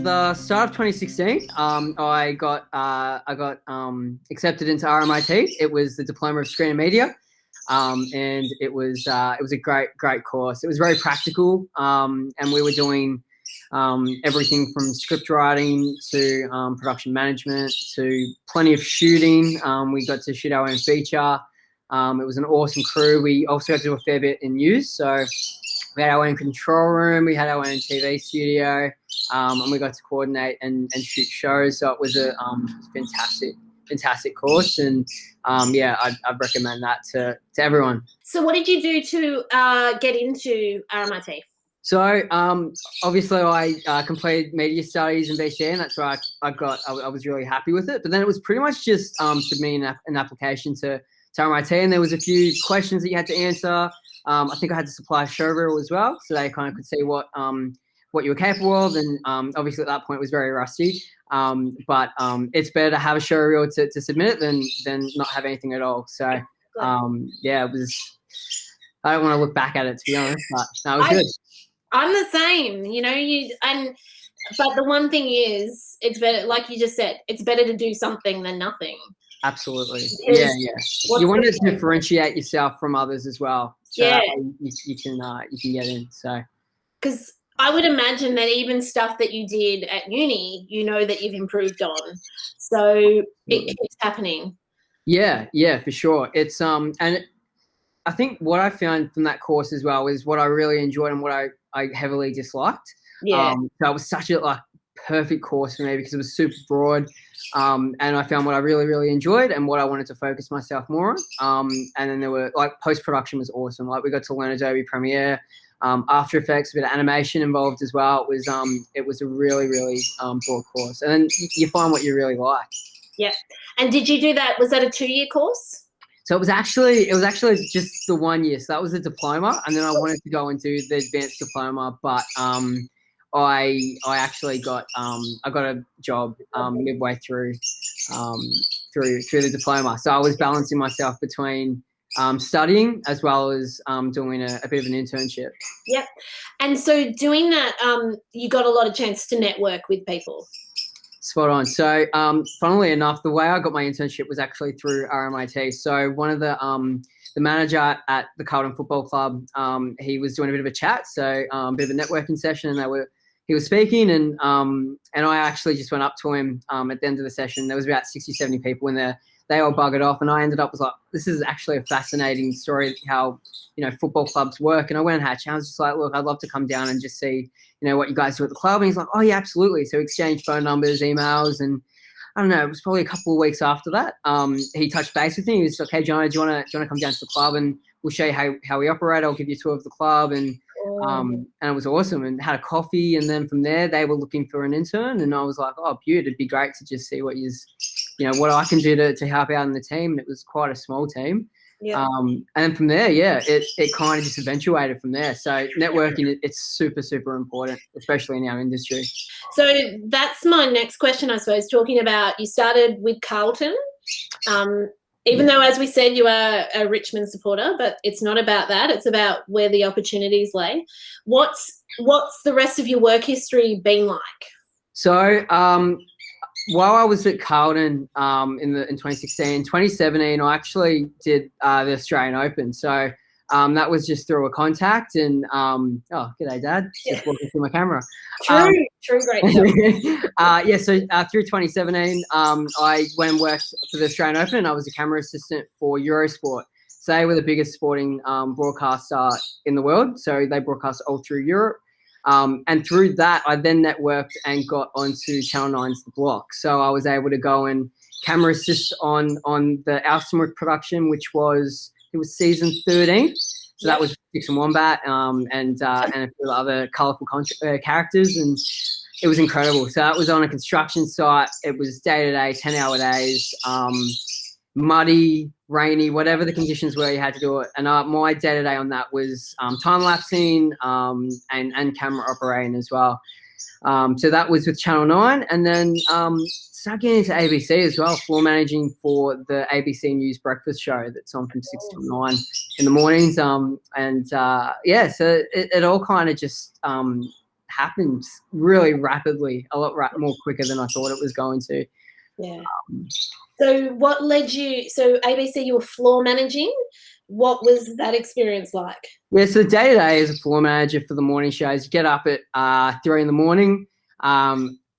the start of 2016, I got accepted into RMIT. It was the Diploma of Screen and Media, and it was a great course. It was very practical, and we were doing everything from script writing to production management to plenty of shooting. We got to shoot our own feature. It was an awesome crew. We also had to do a fair bit in news, so we had our own control room, we had our own TV studio, and we got to coordinate and shoot shows. So it was a fantastic course, and I'd recommend that to everyone. So what did you do to get into RMIT? So obviously I completed media studies in BC, and that's where I was really happy with it. But then it was pretty much just submitting an application to RMIT, and there was a few questions that you had to answer. I think I had to supply a show reel as well, so they kind of could see what you were capable of. And obviously at that point it was very rusty. But it's better to have a show reel to submit it than not have anything at all. So it was. I don't want to look back at it, to be honest, but no, it was good. I'm the same, but the one thing is, it's better, like you just said, it's better to do something than nothing. Absolutely. Yeah. You want to differentiate yourself from others as well. So that way you can get in. So, because I would imagine that even stuff that you did at uni, that you've improved on. So it keeps happening. Yeah, for sure. It's and I think what I found from that course as well is what I really enjoyed and what I heavily disliked. Yeah. So it was such a perfect course for me because it was super broad, and I found what I really, really enjoyed and what I wanted to focus myself more on. And then there were post-production was awesome. We got to learn Adobe Premiere, After Effects, a bit of animation involved as well. It was a really, really broad course, and then you find what you really like. Yeah. And did you do that? Was that a 2-year course? So it was actually just the 1 year. So that was a diploma, and then I wanted to go and do the advanced diploma, but I actually got a job midway through the diploma. So I was balancing myself between studying as well as doing a bit of an internship. Yep. And so doing that, you got a lot of chance to network with people. Spot on. So funnily enough, the way I got my internship was actually through RMIT. So one of the manager at the Carlton Football Club, he was doing a bit of a chat, so a bit of a networking session, and he was speaking, and I actually just went up to him at the end of the session. There was about 60, 70 people in there. They all buggered off, and I ended up was like, this is actually a fascinating story how football clubs work. And I went and had a chat. I was just like, look, I'd love to come down and just see what you guys do at the club. And he's like, oh yeah, absolutely. So we exchanged phone numbers, emails, and I don't know, it was probably a couple of weeks after that. He touched base with me. He was like, hey, Jonah, do you want to come down to the club and we'll show you how we operate? I'll give you a tour of the club. And it was awesome, and had a coffee. And then from there, they were looking for an intern. And I was like, oh, beaut, it'd be great to just see what I can do to help out in the team. And it was quite a small team. Yeah. And from there, it kind of just eventuated from there. So networking, it's super, super important, especially in our industry. So that's my next question, I suppose, talking about you started with Carlton, even though, as we said, you are a Richmond supporter, but it's not about that. It's about where the opportunities lay. What's the rest of your work history been like? So while I was at Carlton in 2016, 2017, I actually did the Australian Open. So that was just through a contact, and g'day, Dad. Just walking through my camera. True, great job. So through 2017, I went and worked for the Australian Open, and I was a camera assistant for Eurosport. So they were the biggest sporting broadcaster in the world. So they broadcast all through Europe. And through that, I then networked and got onto Channel 9's The Block. So I was able to go and camera assist on the Alstonwick production, which was season 13. So that was Six and Wombat and a few other colourful characters, and it was incredible. So that was on a construction site. It was day-to-day, 10-hour days, muddy, rainy, whatever the conditions were, you had to do it. And my day-to-day on that was time-lapsing and camera operating as well. So that was with Channel 9. And then started getting into ABC as well, floor managing for the ABC News breakfast show that's on from 6 to 9 in the mornings. So it all kind of just happened really rapidly, a lot more quicker than I thought it was going to. Yeah. So what led you, so ABC, you were floor managing. What was that experience like? Yeah, so day-to-day as a floor manager for the morning shows, you get up at 3 a.m.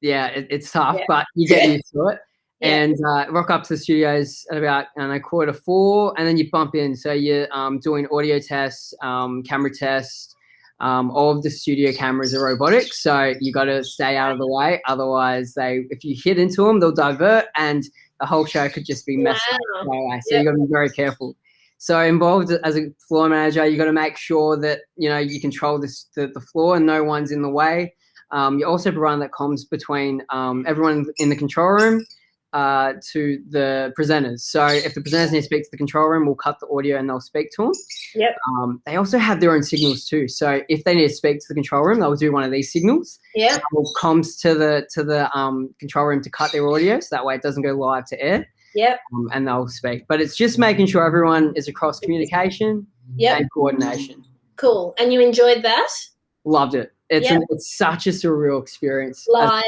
It's tough, but you get used to it. And rock up to the studios at about, 3:45, and then you bump in. So you're doing audio tests, camera tests. All of the studio cameras are robotic, so you got to stay out of the way. Otherwise, if you hit into them, they'll divert, and the whole show could just be messed up right away. So you got to be very careful. So involved as a floor manager, you got to make sure that you control the floor and no one's in the way. You also provide that comms between everyone in the control room to the presenters. So if the presenters need to speak to the control room, we'll cut the audio and they'll speak to them. Yep. They also have their own signals too. So if they need to speak to the control room, they'll do one of these signals. Yeah. We'll comms to the control room to cut their audio, so that way it doesn't go live to air. Yep. And they'll speak. But it's just making sure everyone is across communication and coordination. Cool. And you enjoyed that? Loved it. It's such a surreal experience. Live.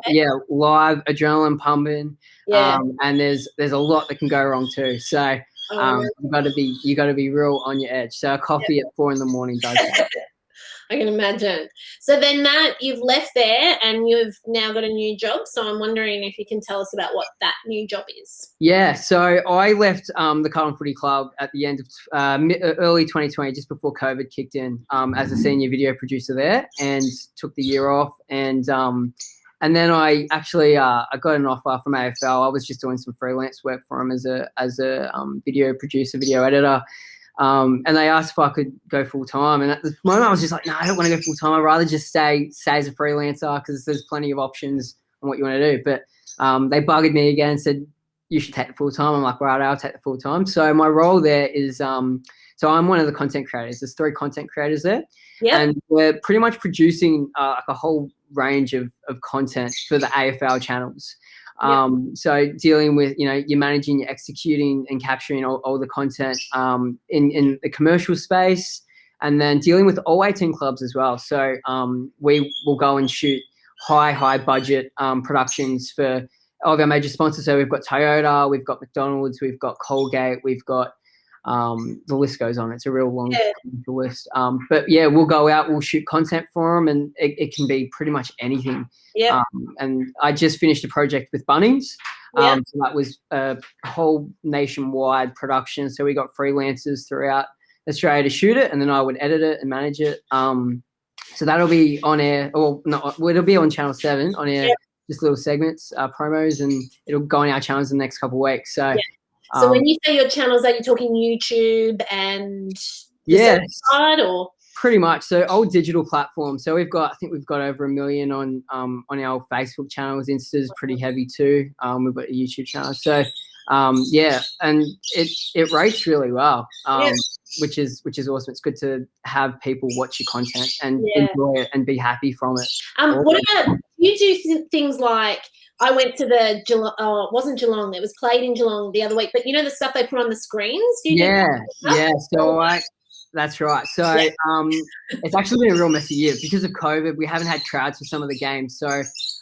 Yeah, live, adrenaline pumping. Yeah. And there's a lot that can go wrong too. So you got to be real on your edge. So a coffee at 4 a.m. does that. I can imagine. So then, Matt, you've left there and you've now got a new job. So I'm wondering if you can tell us about what that new job is. Yeah, so I left the Carlton Footy Club at the end of early 2020, just before COVID kicked in, as a senior video producer there, and took the year off. And then I actually I got an offer from AFL. I was just doing some freelance work for them as a video producer, video editor. And they asked if I could go full time, and at the moment I was just like, no, I don't want to go full time. I'd rather just stay as a freelancer because there's plenty of options on what you want to do. But they buggered me again and said, you should take the full time. I'm like, right, I'll take the full time. So my role there is, so I'm one of the content creators. There's 3 content creators there, and we're pretty much producing like a whole range of content for the AFL channels. So dealing with, you're managing, you're executing and capturing all the content in the commercial space, and then dealing with all 18 clubs as well. So we will go and shoot high budget productions for all of our major sponsors. So we've got Toyota, we've got McDonald's, we've got Colgate, we've got the list goes on. It's a real long list. But yeah, we'll go out, we'll shoot content for them, and it can be pretty much anything. And I just finished a project with Bunnings. So that was a whole nationwide production. So we got freelancers throughout Australia to shoot it, and then I would edit it and manage it. So that'll be on air, or no, it'll be on Channel 7 on air, just little segments, promos, and it'll go on our channels in the next couple of weeks. So. So when you say your channels, are you talking YouTube and side, or pretty much? So old digital platforms. So I think we've got over 1 million on our Facebook channels. Insta's pretty heavy too. We've got a YouTube channel. So and it rates really well, which is awesome. It's good to have people watch your content and enjoy it and be happy from it. What about you? Do things like, I went to the Geelong, it wasn't Geelong, it was played in Geelong the other week, but the stuff they put on the screens? Do you do that? So that's right. So it's actually been a real messy year. Because of COVID, we haven't had crowds for some of the games. So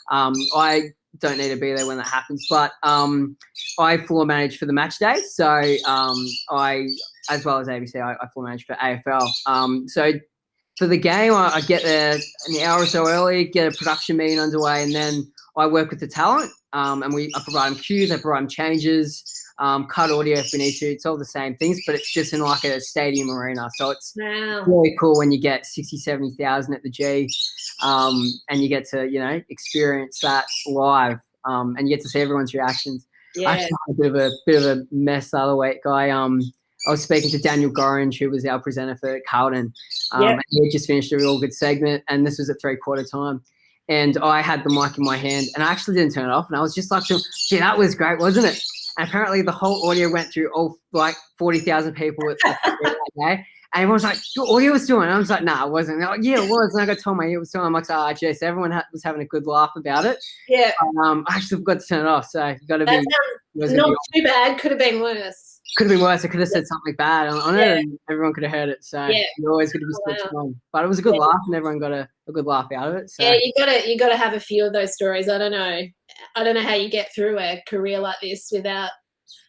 I don't need to be there when that happens. But I floor manage for the match day. So I, as well as ABC, I floor manage for AFL. So for the game, I get there an hour or so early, get a production meeting underway, and then I work with the talent, and I provide them cues, I provide them changes, cut audio if we need to. It's all the same things, but it's just in like a stadium arena. So it's really cool when you get 60, 70,000 at the G, and you get to, experience that live, and you get to see everyone's reactions. I actually had a bit of a mess the other week. I was speaking to Daniel Gorringe, who was our presenter for Carlton, and he had just finished a real good segment, and this was at 3/4 time. And I had the mic in my hand, and I actually didn't turn it off. And I was just like, gee, that was great, wasn't it? And apparently the whole audio went through all 40,000 people at that day. And everyone was like, your audio was doing it. And I was like, nah, it wasn't. And they're like, yeah, it was. And I got told my ear was doing it. I'm like, Jess, everyone was having a good laugh about it. Yeah. I actually forgot to turn it off. So you got to be. Sounds not too bad. Could have been worse. Could have been worse. I could have said something bad on it, and everyone could have heard it. So you're always going to be switched on. But it was a good laugh, and everyone got a good laugh out of it. So. Yeah, you gotta have a few of those stories. I don't know how you get through a career like this without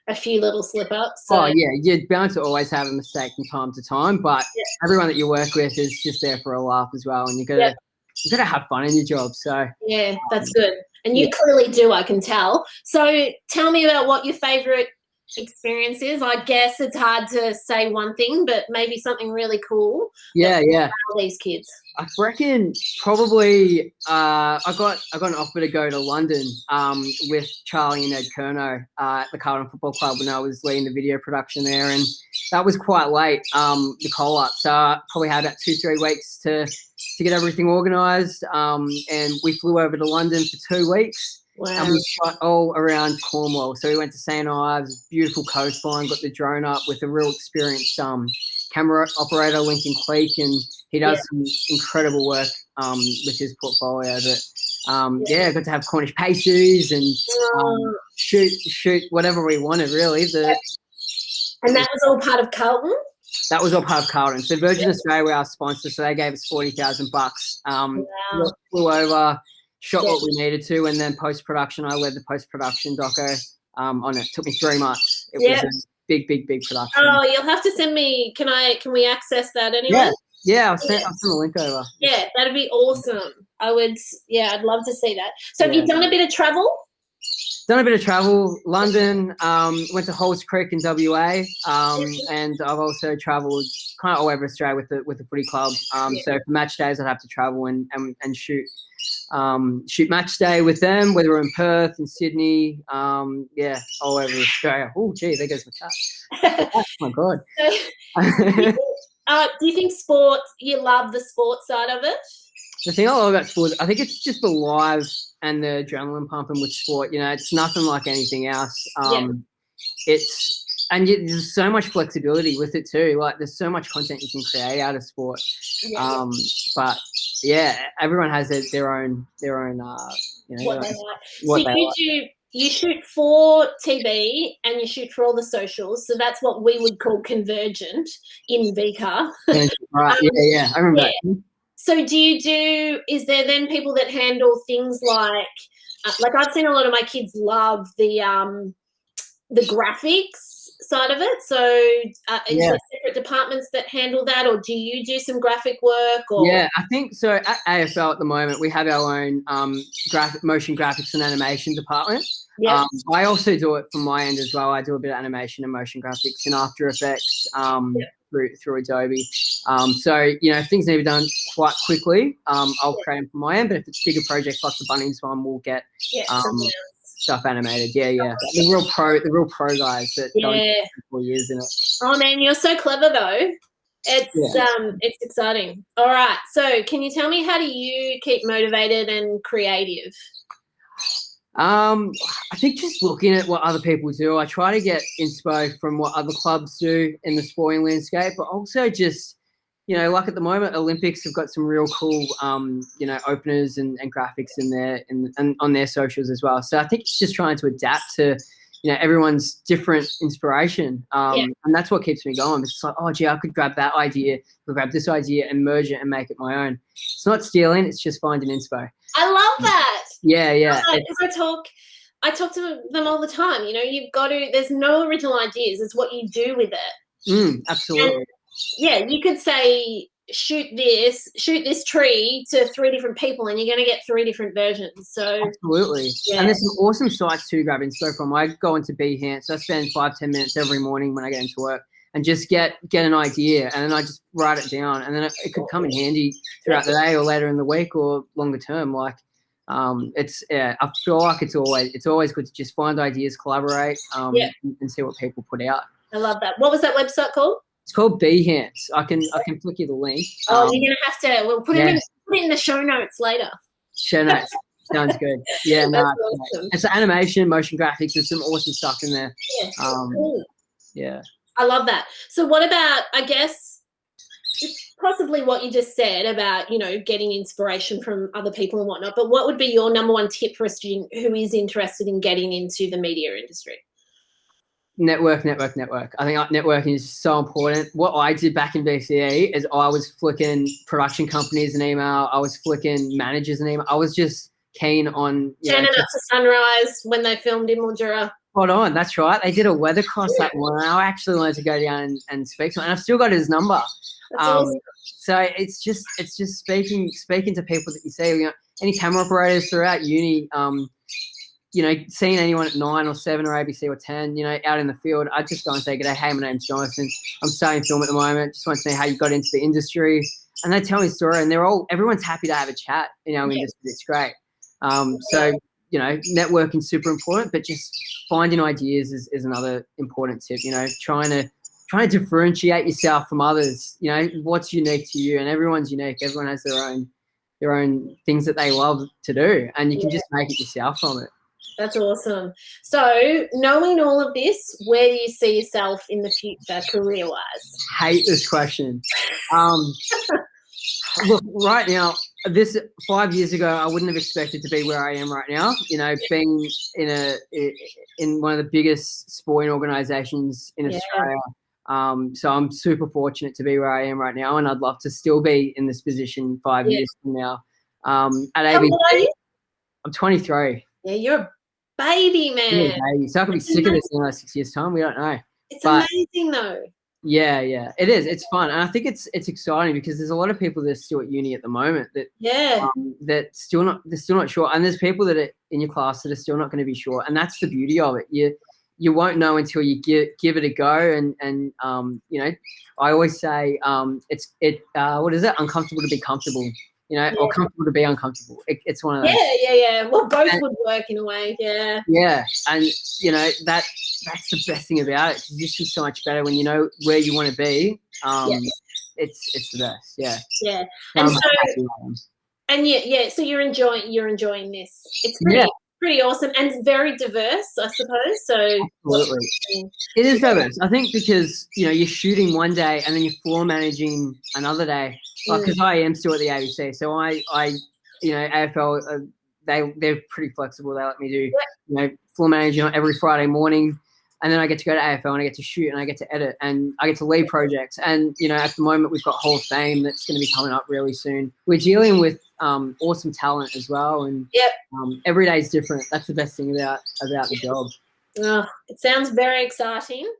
a few little slip ups. So. Oh yeah, you're bound to always have a mistake from time to time, but everyone that you work with is just there for a laugh as well, and you gotta have fun in your job. So yeah, that's good, and you clearly do. I can tell. So tell me about what your favourite experience is. I guess it's hard to say one thing, but maybe something really cool. Yeah. These kids. I reckon probably I got an offer to go to London with Charlie and Ed Curnow at the Carlton Football Club when I was leading the video production there, and that was quite late, the call up. So I probably had about 2-3 weeks to get everything organised, and we flew over to London for 2 weeks. Wow. And we shot all around Cornwall. So we went to St Ives, beautiful coastline, got the drone up with a real experienced camera operator, Lincoln Cleek, and he does some incredible work with his portfolio. But I got to have Cornish pastries and shoot whatever we wanted, really. And that was all part of Carlton? That was all part of Carlton. So Virgin Australia were our sponsor, so they gave us $40,000. Flew over, shot what we needed to, and then post-production, I led the post-production doco on it. It took me 3 months. It was a big production. Oh, you'll have to send me. Can we access that anyway? Yeah, I'll send the link over. Yeah, that'd be awesome. I'd love to see that. So have you done a bit of travel? Done a bit of travel. London, went to Halls Creek in WA, and I've also travelled kind of all over Australia with the footy club. So for match days, I'd have to travel and shoot match day with them, whether we're in Perth and Sydney, all over Australia. Oh, gee, there goes my cat. Oh my God. Do you think you love the sports side of it? The thing I love about sports, I think it's just the live and the adrenaline pumping with sport. It's nothing like anything else. There's so much flexibility with it too. Like there's so much content you can create out of sport. But everyone has their own what they like. You shoot for TV and you shoot for all the socials. So that's what we would call convergent in VCAR. Right. I remember that. So is there then people that handle things like I've seen a lot of my kids love the graphics side of it. So is there separate departments that handle that, or do you do some graphic work? Or? Yeah, I think so. At AFL at the moment, we have our own motion graphics and animation department. Yep. I also do it from my end as well. I do a bit of animation and motion graphics in After Effects through Adobe. So, if things need to be done quite quickly, I'll create them from my end. But if it's bigger projects like the Bunnings one, we'll get stuff animated. The real pro guys that don't 4 years in it. Oh man, you're so clever though. It's exciting. All right, so can you tell me, how do you keep motivated and creative? I think just looking at what other people do. I try to get inspo from what other clubs do in the sporting landscape, but also just like at the moment, Olympics have got some real cool, openers and graphics in there and on their socials as well. So I think it's just trying to adapt to, everyone's different inspiration. And that's what keeps me going. It's like, oh, gee, I could grab that idea, grab this idea and merge it and make it my own. It's not stealing. It's just finding inspo. I love that. Yeah. Because I talk to them all the time. You've got to, there's no original ideas. It's what you do with it. Absolutely. And, you could say, shoot this tree to 3 different people and you're going to get 3 different versions. So absolutely. And there's some awesome sites to grab inspo from. I go into Behance. So I spend 5-10 minutes every morning when I get into work and just get an idea, and then I just write it down, and then it could come in handy throughout the day or later in the week or longer term. Like I feel like it's always good to just find ideas, collaborate, and see what people put out. I love that. What was that website called? It's called Behance. I can flick you the link. You're gonna have to. We'll put it in the show notes later. Show notes. Sounds good. Yeah, no, awesome. It's animation, motion graphics. There's some awesome stuff in there. Cool. Yeah. I love that. So what about, I guess, possibly what you just said about, getting inspiration from other people and whatnot, but what would be your number one tip for a student who is interested in getting into the media industry? Network. I think networking is so important. What I did back in BCE is I was flicking production companies an email. I was flicking managers an email. I was just keen on turning up to Sunrise when they filmed in Mildura. Spot on. That's right. They did a weather cross that morning. I actually wanted to go down and speak to him, and I've still got his number. Awesome. So it's just speaking to people that you see. You know, any camera operators throughout uni. You know, seeing anyone at 9 or 7 or ABC or 10, you know, out in the field, I'd just go and say, "G'day, hey, my name's Jonathan. I'm starting film at the moment. Just want to know how you got into the industry." And they tell me a story, and everyone's happy to have a chat in our industry. It's great. So, you know, networking's super important, but just finding ideas is another important tip. You know, trying to differentiate yourself from others. You know, what's unique to you, and everyone's unique. Everyone has their own things that they love to do, and you can just make it yourself from it. That's awesome. So, knowing all of this, where do you see yourself in the future, career-wise? Hate this question. Look, right now, 5 years ago, I wouldn't have expected to be where I am right now. You know, being in one of the biggest sporting organisations in Australia. So I'm super fortunate to be where I am right now, and I'd love to still be in this position 5 years from now. At How old are you? I'm 23. Yeah, you're a baby, man. Yeah, baby. So I could be sick of this in like 6 years' time. We don't know. It's amazing, though. Yeah, it is. It's fun, and I think it's exciting because there's a lot of people that are still at uni at the moment that they're still not sure, and there's people that are in your class that are still not going to be sure, and that's the beauty of it. You won't know until you give it a go, and you know, I always say what is it? Uncomfortable to be comfortable. You know, or comfortable to be uncomfortable. It's one of those. Yeah. Well, both would work in a way. Yeah. Yeah, and you know that's the best thing about it. You just feel so much better when you know where you want to be. It's the best. Yeah. Yeah. And so you're enjoying this. It's pretty awesome and very diverse, I suppose. So absolutely, it is diverse. I think because you know you're shooting one day and then you're floor managing another day. Because I am still at the ABC, so I you know, AFL they're pretty flexible. They let me do you know floor managing every Friday morning, and then I get to go to AFL and I get to shoot and I get to edit and I get to lead projects. And you know, at the moment we've got Hall of Fame that's going to be coming up really soon. We're dealing with awesome talent as well, and every day is different. That's the best thing about the job. Oh, it sounds very exciting.